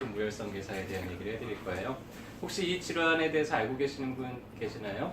대퇴골두 무혈성 괴사에 대한 얘기를 해드릴 거예요. 혹시 이 질환에 대해서 알고 계시는 분 계시나요?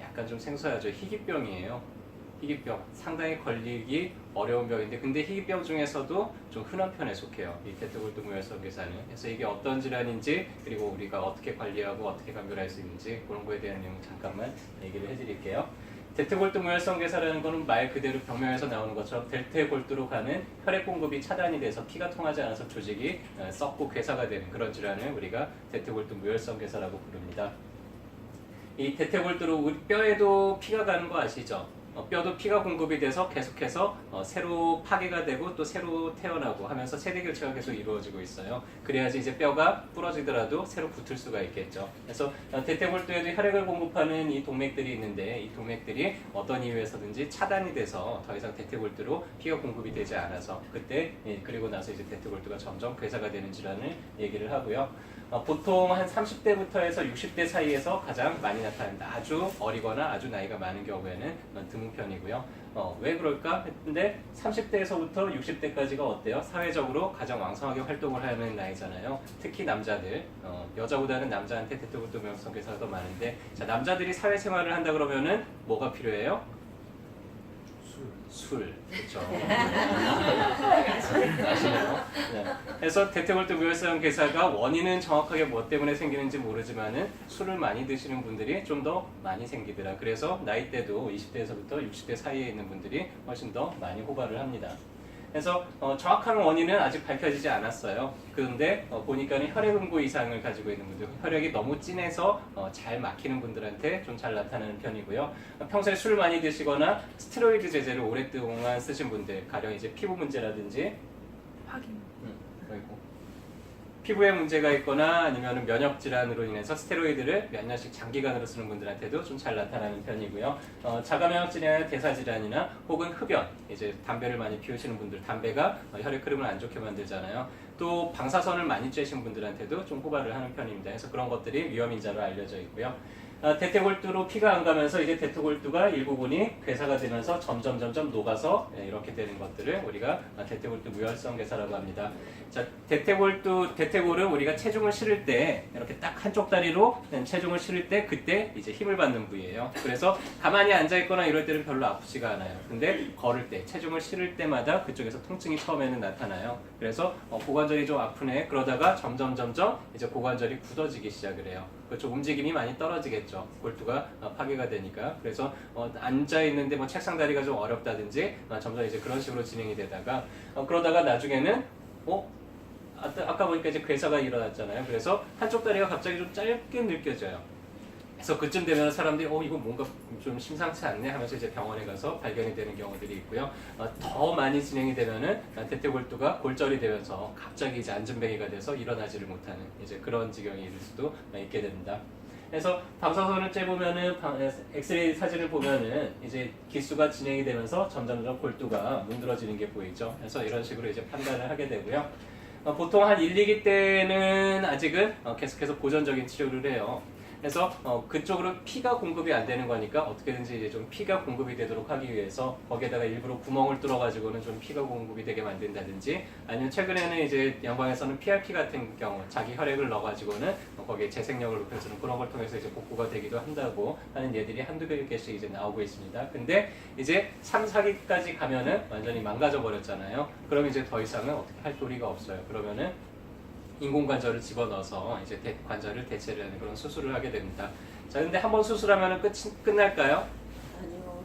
약간 좀 생소하죠. 희귀병이에요. 희귀병, 상당히 걸리기 어려운 병인데, 근데 희귀병 중에서도 좀 흔한 편에 속해요. 이 대퇴골두 무혈성 괴사는. 그래서 이게 어떤 질환인지, 그리고 우리가 어떻게 관리하고 어떻게 감별할 수 있는지 그런 거에 대한 내용 잠깐만 얘기를 해드릴게요. 대퇴골두 무혈성 괴사라는 것은 말 그대로 병명에서 나오는 것처럼 대퇴골두로 가는 혈액 공급이 차단이 돼서 피가 통하지 않아서 조직이 썩고 괴사가 되는 그런 질환을 우리가 대퇴골두 무혈성 괴사라고 부릅니다. 이 대퇴골두로 우리 뼈에도 피가 가는 거 아시죠? 뼈도 피가 공급이 돼서 계속해서 새로 파괴가 되고 또 새로 태어나고 하면서 세대 교체가 계속 이루어지고 있어요. 그래야지 이제 뼈가 부러지더라도 새로 붙을 수가 있겠죠. 그래서 대퇴골두에도 혈액을 공급하는 이 동맥들이 있는데, 이 동맥들이 어떤 이유에서든지 차단이 돼서 더 이상 대퇴골두로 피가 공급이 되지 않아서 그때 그리고 나서 이제 대퇴골두가 점점 괴사가 되는 질환을 얘기를 하고요. 보통 한 30대부터 해서 60대 사이에서 가장 많이 나타납니다. 아주 어리거나 아주 나이가 많은 경우에는 드문 편이고요. 왜 그럴까 했는데 30대에서부터 60대까지가 어때요? 사회적으로 가장 왕성하게 활동을 하는 나이잖아요. 특히 남자들, 여자보다는 남자한테 대퇴골두 무혈성 괴사가 더 많은데, 자, 남자들이 사회생활을 한다 그러면은 뭐가 필요해요? 술, 그렇죠. 아시네요. 네. 그래서 대퇴골두 무혈성 괴사가 원인은 정확하게 뭐 때문에 생기는지 모르지만은 술을 많이 드시는 분들이 좀 더 많이 생기더라. 그래서 나이대도 20대에서부터 60대 사이에 있는 분들이 훨씬 더 많이 호발을 합니다. 그래서 정확한 원인은 아직 밝혀지지 않았어요. 그런데 보니까 혈액 응고 이상을 가지고 있는 분들, 혈액이 너무 진해서 잘 막히는 분들한테 좀 잘 나타나는 편이고요. 평소에 술 많이 드시거나 스테로이드 제제를 오랫동안 쓰신 분들, 가령 이제 피부 문제라든지 그리고 피부에 문제가 있거나 아니면 면역 질환으로 인해서 스테로이드를 몇 년씩 장기간으로 쓰는 분들한테도 좀 잘 나타나는 편이고요. 자가 면역 질환이나 대사 질환이나 혹은 흡연, 이제 담배를 많이 피우시는 분들, 담배가 혈액 흐름을 안 좋게 만들잖아요. 또 방사선을 많이 쬐신 분들한테도 좀 호발을 하는 편입니다. 그래서 그런 것들이 위험인자로 알려져 있고요. 대퇴골두로 피가 안 가면서 이제 대퇴골두가 일부분이 괴사가 되면서 점점 녹아서 이렇게 되는 것들을 우리가 대퇴골두 무혈성 괴사라고 합니다. 자, 대퇴골은 우리가 체중을 실을 때 이렇게 딱 한쪽 다리로 체중을 실을 때 그때 이제 힘을 받는 부위예요. 그래서 가만히 앉아 있거나 이럴 때는 별로 아프지가 않아요. 근데 걸을 때, 체중을 실을 때마다 그쪽에서 통증이 처음에는 나타나요. 그래서 고관절이 좀 아프네. 그러다가 점점 이제 고관절이 굳어지기 시작을 해요. 그렇죠. 움직임이 많이 떨어지겠죠. 골두가 파괴가 되니까. 그래서 앉아 있는데 뭐 책상 다리가 좀 어렵다든지 점점 이제 그런 식으로 진행이 되다가 그러다가 나중에는 아까 보니까 이제 괴사가 일어났잖아요. 그래서 한쪽 다리가 갑자기 좀 짧게 느껴져요. 그래서 그쯤 되면 사람들이 이거 뭔가 좀 심상치 않네 하면서 이제 병원에 가서 발견이 되는 경우들이 있고요. 더 많이 진행이 되면은 대퇴골두가 골절이 되면서 갑자기 이제 안진뱅이가 돼서 일어나지를 못하는 이제 그런 지경이 이를 수도 있게 됩니다. 그래서 방사선을 쬐보면은 엑스레이 사진을 보면은 이제 기수가 진행이 되면서 점점 골두가 문드러지는 게 보이죠. 그래서 이런 식으로 이제 판단을 하게 되고요. 보통 한 1, 2기 때는 아직은 계속해서 보존적인 치료를 해요. 그래서 그쪽으로 피가 공급이 안 되는 거니까 어떻게든지 이제 좀 피가 공급이 되도록 하기 위해서 거기에다가 일부러 구멍을 뚫어가지고는 좀 피가 공급이 되게 만든다든지, 아니면 최근에는 이제 영광에서는 PRP 같은 경우 자기 혈액을 넣어가지고는 거기에 재생력을 높여주는 그런 걸 통해서 이제 복구가 되기도 한다고 하는 예들이 한두 개씩 이제 나오고 있습니다. 근데 이제 3, 4기까지 가면은 완전히 망가져 버렸잖아요. 그럼 이제 더 이상은 어떻게 할 도리가 없어요. 그러면은 인공관절을 집어넣어서 이제 관절을 대체를 하는 그런 수술을 하게 됩니다. 자, 근데 한번 수술하면 끝날까요?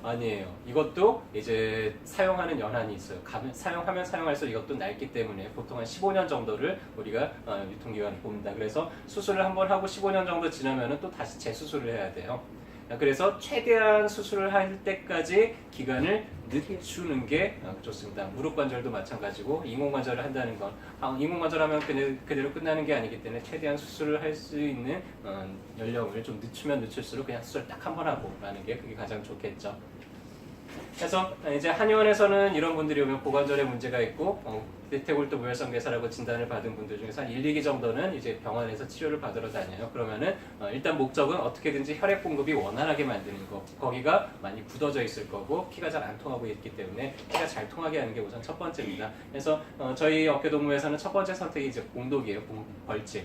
아니에요. 이것도 이제 사용하는 연한이 있어요. 사용하면 사용할수록 이것도 낡기 때문에 보통 한 15년 정도를 우리가 유통기간을 봅니다. 그래서 수술을 한번 하고 15년 정도 지나면 또 다시 재수술을 해야 돼요. 그래서 최대한 수술을 할 때까지 기간을 늦추는 게 좋습니다. 무릎 관절도 마찬가지고 인공관절을 한다는 건 인공관절 하면 그대로 끝나는 게 아니기 때문에 최대한 수술을 할 수 있는 연령을 좀 늦추면 늦출수록 그냥 수술 딱 한 번 하고 라는 게 그게 가장 좋겠죠. 그래서 이제 한의원에서는 이런 분들이 오면 고관절에 문제가 있고 대퇴골두 무혈성괴사라고 진단을 받은 분들 중에서 한 1, 2기 정도는 이제 병원에서 치료를 받으러 다녀요. 그러면은 일단 목적은 어떻게든지 혈액 공급이 원활하게 만드는 거. 거기가 많이 굳어져 있을 거고 피가 잘 안 통하고 있기 때문에 피가 잘 통하게 하는 게 우선 첫 번째입니다. 그래서 저희 어깨동무에서는 첫 번째 선택이 이제 공독이에요. 벌집.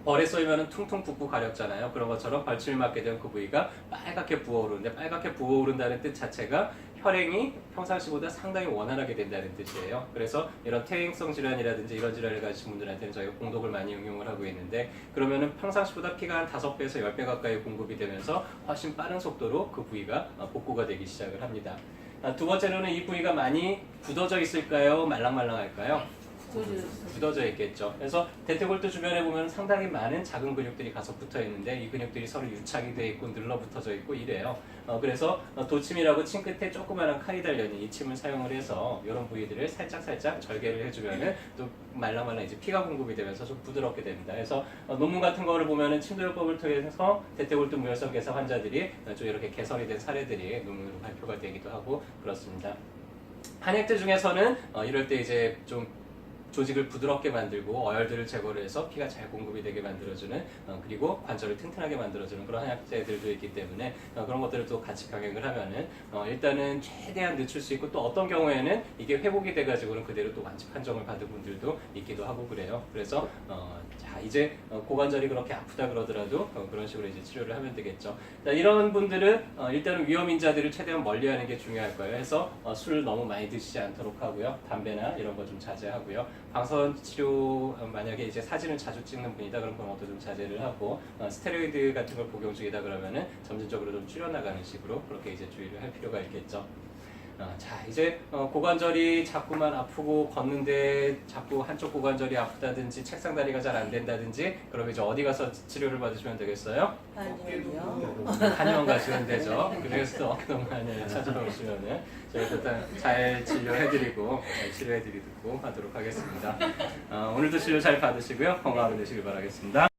벌에 쏘이면 퉁퉁 붓고 가렵잖아요. 그런 것처럼 벌침을 맞게 되면 그 부위가 빨갛게 부어오르는데 빨갛게 부어오른다는 뜻 자체가 혈행이 평상시보다 상당히 원활하게 된다는 뜻이에요. 그래서 이런 퇴행성 질환이라든지 이런 질환을 가지신 분들한테는 저희가 공독을 많이 응용을 하고 있는데 그러면은 평상시보다 피가 한 5배에서 10배 가까이 공급이 되면서 훨씬 빠른 속도로 그 부위가 복구가 되기 시작을 합니다. 두 번째로는 이 부위가 많이 굳어져 있을까요? 말랑말랑할까요? 굳어져 있겠죠. 그래서 대퇴골두 주변에 보면 상당히 많은 작은 근육들이 가서 붙어 있는데 이 근육들이 서로 유착이 돼 있고 늘러붙어져 있고 이래요. 그래서 도침이라고 침 끝에 조그마한 칼이 달려있는 이 침을 사용을 해서 이런 부위들을 살짝 절개를 해주면은 또 말랑말랑 이제 피가 공급이 되면서 좀 부드럽게 됩니다. 그래서 논문 같은 거를 보면은 침도요법을 통해서 대퇴골두 무혈성괴사 환자들이 좀 이렇게 개선이 된 사례들이 논문으로 발표가 되기도 하고 그렇습니다. 한약재 중에서는 이럴 때 이제 좀 조직을 부드럽게 만들고 어혈들을 제거를 해서 피가 잘 공급이 되게 만들어주는 그리고 관절을 튼튼하게 만들어주는 그런 한약재들도 있기 때문에 그런 것들을 또 같이 병행을 하면은 일단은 최대한 늦출 수 있고 또 어떤 경우에는 이게 회복이 돼가지고는 그대로 또 완치 판정을 받은 분들도 있기도 하고 그래요. 그래서 자 이제 고관절이 그렇게 아프다 그러더라도 그런 식으로 이제 치료를 하면 되겠죠. 자, 이런 분들은 일단은 위험인자들을 최대한 멀리하는 게 중요할 거예요. 해서 술 너무 많이 드시지 않도록 하고요. 담배나 이런 거 좀 자제하고요. 방사선 치료 만약에 이제 사진을 자주 찍는 분이다 그럼 그런 것도 좀 자제를 하고 스테로이드 같은 걸 복용 중이다 그러면은 점진적으로 좀 줄여나가는 식으로 그렇게 이제 주의를 할 필요가 있겠죠. 자 이제 고관절이 자꾸만 아프고 걷는데 자꾸 한쪽 고관절이 아프다든지 책상 다리가 잘 안 된다든지 그럼 이제 어디 가서 치료를 받으시면 되겠어요? 한의원 가시면 되죠. 그래서 어깨동무한의원 찾으러 오시면은 저희가 일단 잘 진료해드리고 잘 치료해드리고 하도록 하겠습니다. 오늘도 치료 잘 받으시고요. 건강하게 되시길 바라겠습니다.